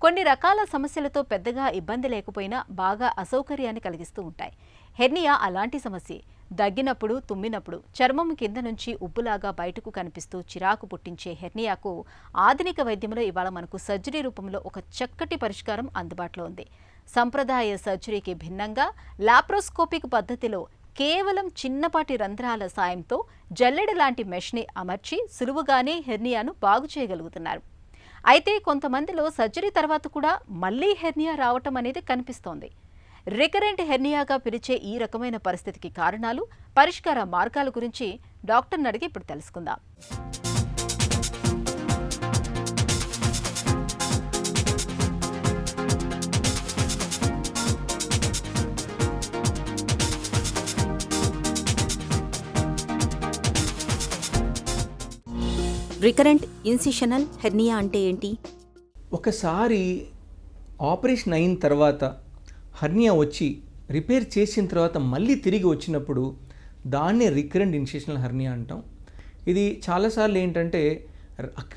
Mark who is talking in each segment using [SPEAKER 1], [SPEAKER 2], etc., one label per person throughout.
[SPEAKER 1] కొన్ని రకాల సమస్యలతో పెద్దగా ఇబ్బంది లేకపోయినా బాగా అసౌకర్యాన్ని కలిగిస్తూ ఉంటాయి. హెర్నియా అలాంటి సమస్యే. దగ్గినప్పుడు, తుమ్మినప్పుడు చర్మం కింద నుంచి ఉబ్బులాగా బయటకు కనిపిస్తూ చిరాకు పుట్టించే హెర్నియాకు ఆధునిక వైద్యంలో ఇవాళ మనకు సర్జరీ రూపంలో ఒక చక్కటి పరిష్కారం అందుబాటులో ఉంది. సంప్రదాయ సర్జరీకి భిన్నంగా లాప్రోస్కోపిక్ పద్ధతిలో కేవలం చిన్నపాటి రంధ్రాల సాయంతో జల్లెడ లాంటి మెష్ని అమర్చి సులువుగానే హెర్నియాను బాగు చేయగలుగుతున్నారు. అయితే కొంతమందిలో సర్జరీ తర్వాత కూడా మళ్లీ హెర్నియా రావటం అనేది కనిపిస్తోంది. రికరెంట్ హెర్నియాగా పిలిచే ఈ రకమైన పరిస్థితికి కారణాలు, పరిష్కార మార్గాల గురించి డాక్టర్ని అడిగి ఇప్పుడు తెలుసుకుందాం.
[SPEAKER 2] రికరెంట్ ఇన్సిషనల్ హెర్నియా అంటే ఏంటి?
[SPEAKER 3] ఒకసారి ఆపరేషన్ అయిన తర్వాత హెర్నియా వచ్చి రిపేర్ చేసిన తర్వాత మళ్ళీ తిరిగి వచ్చినప్పుడు దాన్నే రికరెంట్ ఇన్సిషనల్ హెర్నియా అంటాం. ఇది చాలాసార్లు ఏంటంటే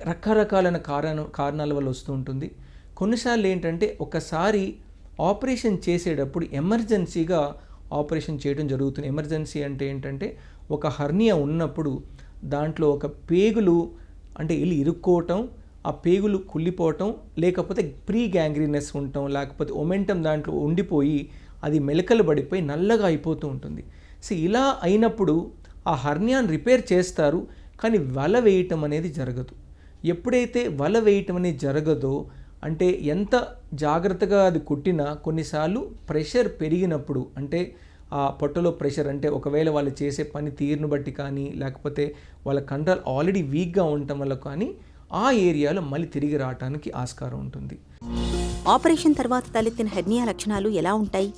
[SPEAKER 3] రకరకాలైన కారణాల వల్ల వస్తూ ఉంటుంది. కొన్నిసార్లు ఏంటంటే ఒకసారి ఆపరేషన్ చేసేటప్పుడు ఎమర్జెన్సీగా ఆపరేషన్ చేయడం జరుగుతుంది. ఎమర్జెన్సీ అంటే ఏంటంటే ఒక హెర్నియా ఉన్నప్పుడు దాంట్లో ఒక పేగులు అంటే ఇల్లు ఇరుక్కోవటం, ఆ పేగులు కుళ్ళిపోవటం, లేకపోతే ప్రీ గ్యాంగ్రీనెస్ ఉండటం, లేకపోతే ఒమెంటం దాంట్లో ఉండిపోయి అది మెలకలు పడిపోయి నల్లగా అయిపోతూ ఉంటుంది. సో ఇలా అయినప్పుడు ఆ హెర్నియాని రిపేర్ చేస్తారు, కానీ వల వేయటం అనేది జరగదు. ఎప్పుడైతే వల వేయటం అనేది జరగదో అంటే ఎంత జాగ్రత్తగా అది కుట్టినా కొన్నిసార్లు ప్రెషర్ పెరిగినప్పుడు, అంటే ఆ పొట్టలో ప్రెషర్ అంటే ఒకవేళ వాళ్ళు చేసే పని తీరును బట్టి కానీ, లేకపోతే వాళ్ళ కండరాలు ఆల్రెడీ వీక్గా ఉండటం వల్ల కానీ ఆ ఏరియాలో మళ్ళీ తిరిగి రావడానికి ఆస్కారం ఉంటుంది.
[SPEAKER 2] ఆపరేషన్ తర్వాత తలెత్తిన హెర్నియా లక్షణాలు ఎలా ఉంటాయి?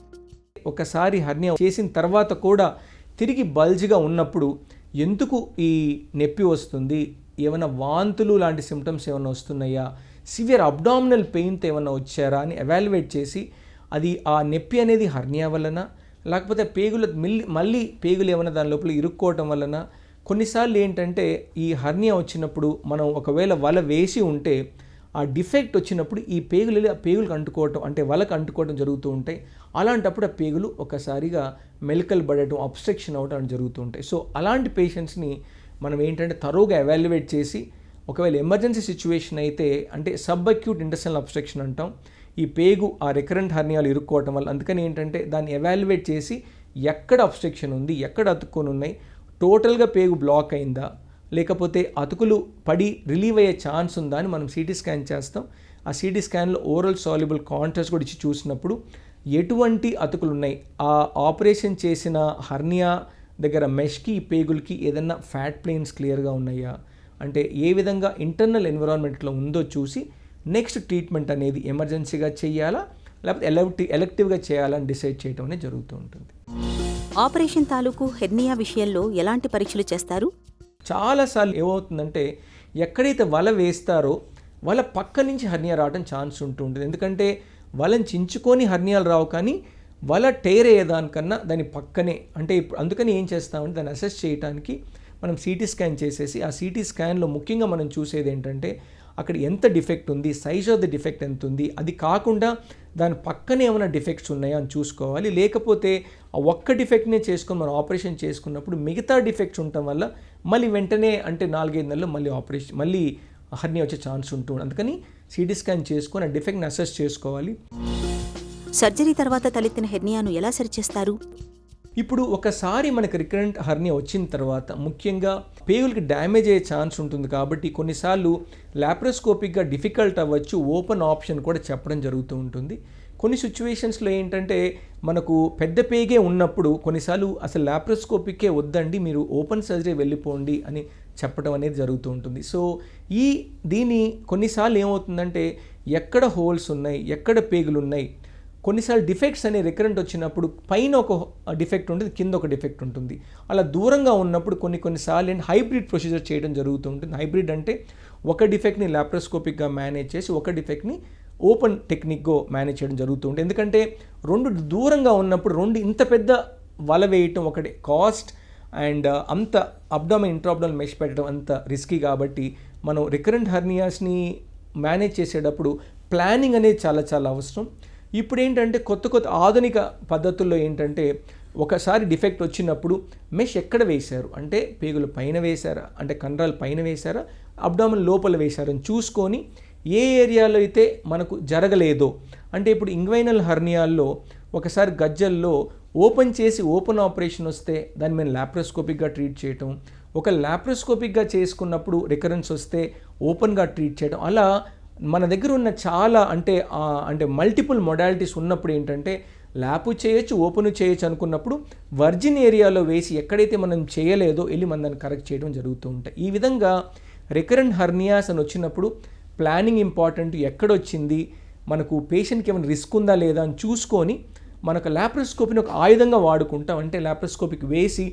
[SPEAKER 3] ఒకసారి హెర్నియా చేసిన తర్వాత కూడా తిరిగి బల్జ్గా ఉన్నప్పుడు ఎందుకు ఈ నొప్పి వస్తుంది, ఏమైనా వాంతులు లాంటి సిమ్టమ్స్ ఏమైనా వస్తున్నాయా, సివియర్ అబ్డామినల్ పెయిన్తో ఏమైనా వచ్చారా అని ఎవాల్యుయేట్ చేసి అది ఆ నొప్పి అనేది హెర్నియా వలన, లేకపోతే పేగులు మళ్ళీ పేగులు ఏమైనా దాని లోపల ఇరుక్కోవటం వలన. కొన్నిసార్లు ఏంటంటే ఈ హెర్నియా వచ్చినప్పుడు మనం ఒకవేళ వల వేసి ఉంటే ఆ డిఫెక్ట్ వచ్చినప్పుడు ఈ పేగులు ఆ పేగులకు అంటుకోవటం, అంటే వలకు అంటుకోవటం జరుగుతూ ఉంటాయి. అలాంటప్పుడు ఆ పేగులు ఒకసారిగా మెలకలు పడటం, అబ్స్ట్రక్షన్ అవ్వడం జరుగుతూ ఉంటాయి. సో అలాంటి పేషెంట్స్ని మనం ఏంటంటే తరోగా ఎవాల్యుయేట్ చేసి, ఒకవేళ ఎమర్జెన్సీ సిచ్యువేషన్ అయితే అంటే సబ్ అక్యూట్ ఇంటెస్టైనల్ అబ్స్ట్రక్షన్ అంటాం, ఈ పేగు ఆ రికరెంట్ హెర్నియాలు ఇరుక్కోవటం వల్ల, అందుకని ఏంటంటే దాన్ని ఎవాల్యుయేట్ చేసి ఎక్కడ అబ్స్ట్రక్షన్ ఉంది, ఎక్కడ అతుక్కొని ఉన్నాయి, టోటల్గా పేగు బ్లాక్ అయిందా, లేకపోతే అతుకులు పడి రిలీవ్ అయ్యే ఛాన్స్ ఉందా అని మనం సిటీ స్కాన్ చేస్తాం. ఆ సిటీ స్కాన్లో ఓరల్ సాల్యుబుల్ కాంట్రాస్ట్ కూడా ఇచ్చి చూసినప్పుడు ఎటువంటి అతుకులు ఉన్నాయి, ఆ ఆపరేషన్ చేసిన హెర్నియా దగ్గర మెష్కి పేగులకి ఏదన్నా ఫ్యాట్ ప్లేన్స్ క్లియర్గా ఉన్నాయా, అంటే ఏ విధంగా ఇంటర్నల్ ఎన్విరాన్మెంట్లో ఉందో చూసి నెక్స్ట్ ట్రీట్మెంట్ అనేది ఎమర్జెన్సీగా చేయాలా లేకపోతే ఎలెక్టివ్గా చేయాలని డిసైడ్ చేయడం అనేది జరుగుతూ ఉంటుంది.
[SPEAKER 2] ఆపరేషన్ తాలూకు హెర్నియా విషయంలో ఎలాంటి పరీక్షలు చేస్తారు?
[SPEAKER 3] చాలాసార్లు ఏమవుతుందంటే ఎక్కడైతే వల వేస్తారో వాళ్ళ పక్క నుంచి హెర్నియా రావడం ఛాన్స్ ఉంటూ ఉంటుంది. ఎందుకంటే వలని చించుకొని హెర్నియాలు రావు, కానీ వల టైర్ అయ్యేదానికన్నా దాని పక్కనే, అంటే ఇప్పుడు అందుకని ఏం చేస్తామంటే దాన్ని అసెస్ చేయడానికి మనం సిటీ స్కాన్ చేసేసి, ఆ సిటీ స్కాన్లో ముఖ్యంగా మనం చూసేది ఏంటంటే అక్కడ ఎంత డిఫెక్ట్ ఉంది, సైజ్ ఆఫ్ ది డిఫెక్ట్ ఎంత ఉంది, అది కాకుండా దాని పక్కనే ఏమైనా డిఫెక్ట్స్ ఉన్నాయా అని చూసుకోవాలి. లేకపోతే ఆ ఒక్క డిఫెక్ట్నే చేసుకొని మనం ఆపరేషన్ చేసుకున్నప్పుడు మిగతా డిఫెక్ట్స్ ఉండటం వల్ల మళ్ళీ వెంటనే అంటే 4-5 నెలలు మళ్ళీ హెర్నియా వచ్చే ఛాన్స్ ఉంటుంది. అందుకని సిటీ స్కాన్ చేసుకొని ఆ డిఫెక్ట్ని అసెస్ చేసుకోవాలి.
[SPEAKER 2] సర్జరీ తర్వాత తలెత్తిన హెర్నియాను ఎలా సరిచేస్తారు?
[SPEAKER 3] ఇప్పుడు ఒకసారి మనకి రికరెంట్ హెర్నియా వచ్చిన తర్వాత ముఖ్యంగా పేగులకి డ్యామేజ్ అయ్యే ఛాన్స్ ఉంటుంది కాబట్టి కొన్నిసార్లు లాప్రోస్కోపిక్గా డిఫికల్ట్ అవ్వచ్చు, ఓపెన్ ఆప్షన్ కూడా చెప్పడం జరుగుతూ ఉంటుంది. కొన్ని సిచ్యువేషన్స్లో ఏంటంటే మనకు పెద్ద పేగే ఉన్నప్పుడు కొన్నిసార్లు అసలు లాప్రోస్కోపిక్కే వద్దండి, మీరు ఓపెన్ సర్జరీ వెళ్ళిపోండి అని చెప్పడం అనేది జరుగుతూ ఉంటుంది. సో దీని కొన్నిసార్లు ఏమవుతుందంటే ఎక్కడ హోల్స్ ఉన్నాయి, ఎక్కడ పేగులు ఉన్నాయి, కొన్నిసార్లు డిఫెక్ట్స్ అనే రికరెంట్ వచ్చినప్పుడు పైన ఒక డిఫెక్ట్ ఉంటుంది, కింద ఒక డిఫెక్ట్ ఉంటుంది. అలా దూరంగా ఉన్నప్పుడు కొన్నిసార్లు హైబ్రిడ్ ప్రొసీజర్ చేయడం జరుగుతూ ఉంటుంది. హైబ్రిడ్ అంటే ఒక డిఫెక్ట్ని లాప్రోస్కోపిక్గా మేనేజ్ చేసి ఒక డిఫెక్ట్ని ఓపెన్ టెక్నిక్గా మేనేజ్ చేయడం జరుగుతూ ఉంటుంది. ఎందుకంటే రెండు దూరంగా ఉన్నప్పుడు ఇంత పెద్ద వల వేయటం ఒకటి కాస్ట్ అండ్ అంత అబ్డామిన్ ఇంట్రాబ్డామినల్ మెష్ పెట్టడం అంత రిస్కీ కాబట్టి మనం రికరెంట్ హెర్నియాస్ని మేనేజ్ చేసేటప్పుడు ప్లానింగ్ అనేది చాలా చాలా అవసరం. ఇప్పుడు ఏంటంటే కొత్త ఆధునిక పద్ధతుల్లో ఏంటంటే ఒకసారి డిఫెక్ట్ వచ్చినప్పుడు మెష్ ఎక్కడ వేశారు అంటే పేగుల పైన వేశారా, అంటే కండరాల పైన వేశారా, అబ్డామిన్ లోపల వేశారని చూసుకొని ఏ ఏరియాలో అయితే మనకు జరగలేదో, అంటే ఇప్పుడు ఇంగ్వైనల్ హర్నియాల్లో ఒకసారి గజ్జల్లో ఓపెన్ చేసి ఓపెన్ ఆపరేషన్ వస్తే దాన్ని మేము లాప్రోస్కోపిక్గా ట్రీట్ చేయటం, ఒక లాప్రోస్కోపిక్గా చేసుకున్నప్పుడు రికరెన్స్ వస్తే ఓపెన్గా ట్రీట్ చేయడం, అలా మన దగ్గర ఉన్న చాలా అంటే మల్టిపుల్ మొడాలిటీస్ ఉన్నప్పుడు ఏంటంటే ల్యాపు చేయొచ్చు, ఓపెన్ చేయొచ్చు అనుకున్నప్పుడు వర్జిన్ ఏరియాలో వేసి ఎక్కడైతే మనం చేయలేదో వెళ్ళి మనం దాన్ని కరెక్ట్ చేయడం జరుగుతూ ఉంటాయి. ఈ విధంగా రికరెంట్ హర్నియాస్ అని వచ్చినప్పుడు ప్లానింగ్ ఇంపార్టెంట్, ఎక్కడొచ్చింది, మనకు పేషెంట్కి ఏమైనా రిస్క్ ఉందా లేదా అని చూసుకొని మనకు లాప్రోస్కోపీని ఒక ఆయుధంగా వాడుకుంటాం. అంటే లాప్రోస్కోపిక్ వేసి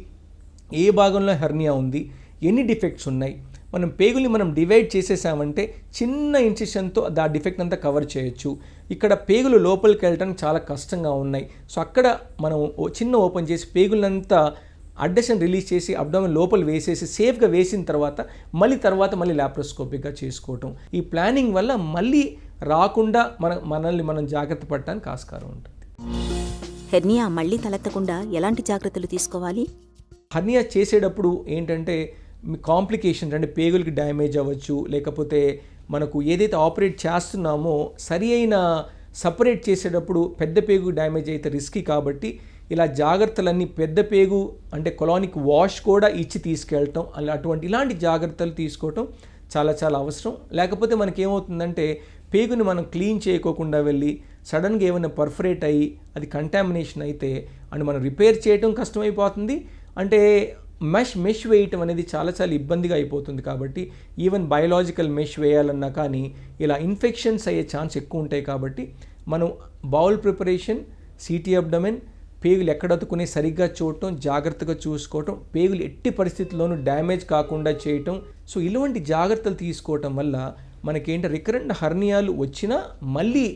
[SPEAKER 3] ఏ భాగంలో హెర్నియా ఉంది, ఎన్ని డిఫెక్ట్స్ ఉన్నాయి, మనం పేగుల్ని మనం డివైడ్ చేసేసామంటే చిన్న ఇన్సిషన్తో ఆ డిఫెక్ట్ అంతా కవర్ చేయొచ్చు. ఇక్కడ పేగులు లోపలికి వెళ్ళడానికి చాలా కష్టంగా ఉన్నాయి, సో అక్కడ మనం చిన్న ఓపెన్ చేసి పేగులంతా అడ్డషన్ రిలీజ్ చేసి అబ్డామిన్ లోపల వేసేసి సేఫ్గా వేసిన తర్వాత మళ్ళీ లాప్రోస్కోపిక్గా చేసుకోవటం. ఈ ప్లానింగ్ వల్ల మళ్ళీ రాకుండా మనల్ని మనం జాగ్రత్త పడటానికి ఆస్కారం ఉంటుంది.
[SPEAKER 2] హెర్నియా మళ్ళీ తలెత్తకుండా ఎలాంటి జాగ్రత్తలు తీసుకోవాలి?
[SPEAKER 3] హర్నియా చేసేటప్పుడు ఏంటంటే కాంప్లికేషన్స్ అంటే పేగులకి డ్యామేజ్ అవ్వచ్చు, లేకపోతే మనకు ఏదైతే ఆపరేట్ చేస్తున్నామో సరి అయిన సపరేట్ చేసేటప్పుడు పెద్ద పేగు డ్యామేజ్ అయితే రిస్కీ, కాబట్టి ఇలా జాగ్రత్తలన్నీ పెద్ద పేగు అంటే కొలానిక్ వాష్ కూడా ఇచ్చి తీసుకెళ్ళటం, ఇలాంటి జాగ్రత్తలు తీసుకోవటం చాలా చాలా అవసరం. లేకపోతే మనకి ఏమవుతుందంటే పేగుని మనం క్లీన్ చేయకోకుండా వెళ్ళి సడన్గా ఏమైనా పర్ఫరేట్ అయ్యి అది కంటామినేషన్ అయితే అండ్ మనం రిపేర్ చేయటం కష్టమైపోతుంది. అంటే మెష్ వేయటం అనేది చాలా చాలా ఇబ్బందిగా అయిపోతుంది. కాబట్టి ఈవెన్ బయోలాజికల్ మెష్ వేయాలన్నా కానీ ఇలా ఇన్ఫెక్షన్స్ అయ్యే ఛాన్స్ ఎక్కువ ఉంటాయి. కాబట్టి మనం బౌల్ ప్రిపరేషన్, సిటీ అబ్డమెన్, పేగులు ఎక్కడతుకునే సరిగ్గా చూడటం, జాగ్రత్తగా చూసుకోవటం, పేగులు ఎట్టి పరిస్థితుల్లోనూ డ్యామేజ్ కాకుండా చేయటం. సో ఇలాంటి జాగ్రత్తలు తీసుకోవటం వల్ల మనకేంటి రికరెంట్ హర్నియాలు వచ్చినా మళ్ళీ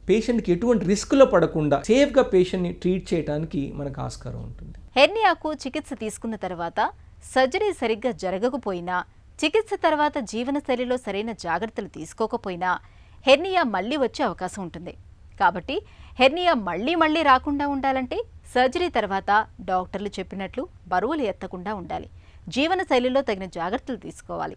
[SPEAKER 3] పేషెంట్కి ఎటువంటి రిస్క్లో పడకుండా సేఫ్గా పేషెంట్ని ట్రీట్ చేయడానికి మనకు ఆస్కారం ఉంటుంది.
[SPEAKER 1] హెర్నియాకు చికిత్స తీసుకున్న తర్వాత సర్జరీ సరిగ్గా జరగకపోయినా, చికిత్స తర్వాత జీవనశైలిలో సరైన జాగ్రత్తలు తీసుకోకపోయినా హెర్నియా మళ్ళీ వచ్చే అవకాశం ఉంటుంది. కాబట్టి హెర్నియా మళ్ళీ రాకుండా ఉండాలంటే సర్జరీ తర్వాత డాక్టర్లు చెప్పినట్లు బరువులు ఎత్తకుండా ఉండాలి, జీవనశైలిలో తగిన జాగ్రత్తలు తీసుకోవాలి.